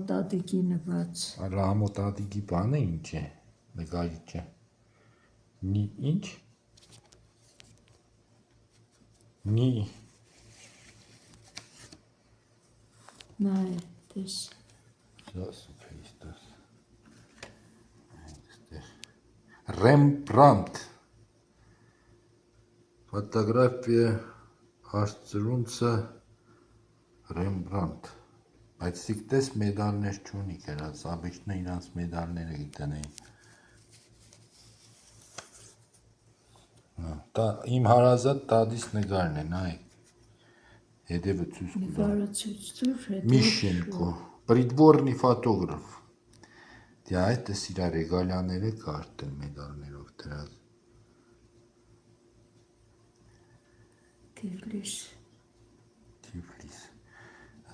Ամոտադիկի նված։ Այլ ամոտադիկի բանը ինչ է, նկարիչը։ Ինչ։ Նայ, տես։ Ռեմբրանտ։ Ֆոտոգրաֆիա Արծրունցը Ռեմբրանտ։ Բայց սիկտես մեդալներ չունի կերած, աբիչնը իրանց մեդալները գիտենեին։ Իմ հարազատ տադիս նգարն է, նայ։ Հետևը ցույց կտա։ Նկարը ցույց տուր, հետո Միշենկո, Պրիդվորնի ֆոտոգրաֆ։ Դե այդ էս իր ռեգալիաները կարդել մեդալներով դրած։ Թիֆլիս։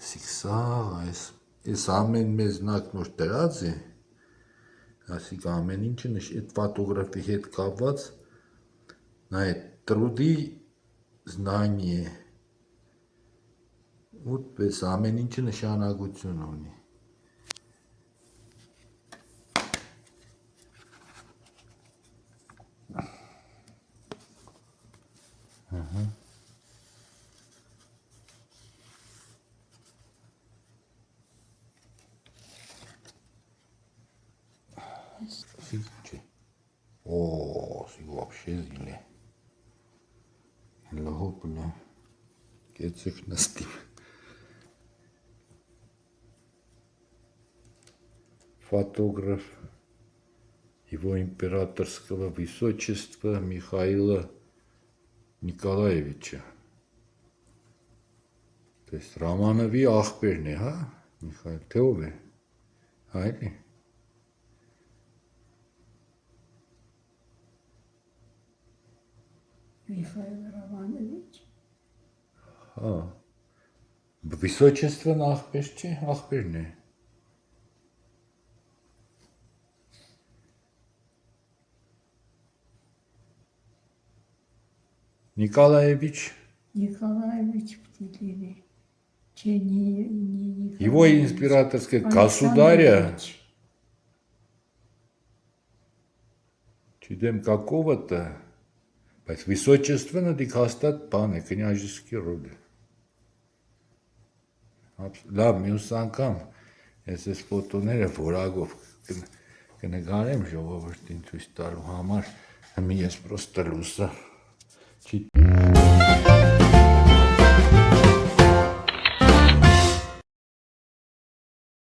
Ասիկ սա, այս ամեն մեզ նոր դրած է, ասիկ ամեն ինչը այդ ֆոտոգրաֆի հետ կապված, նա է տրուդի զնանիե, ու պես ամեն ինչը նշանակություն ունի։ О, вообще зле. Лохопля. Кецик настим. Фотограф его императорского высочества Михаила Николаевича. То есть Романовի աղբերն է, հա? Միխայել, թե ով է? Այլ է։ Միխայել Ռոմանովիչ։ Հա։ Վիսոչեստվան աղբեր չէ, աղբերն է։ Николаевич պիտի լինի։ Չէ, Его императорское государя, чудем какого-то, высочественно дикостат пане, княжеский род. Լավ, մյուս անգամ ես ֆոտոները որակով կնկարեմ ժողովրդին ցույց տալու համար, ես պրոստը լուսա չի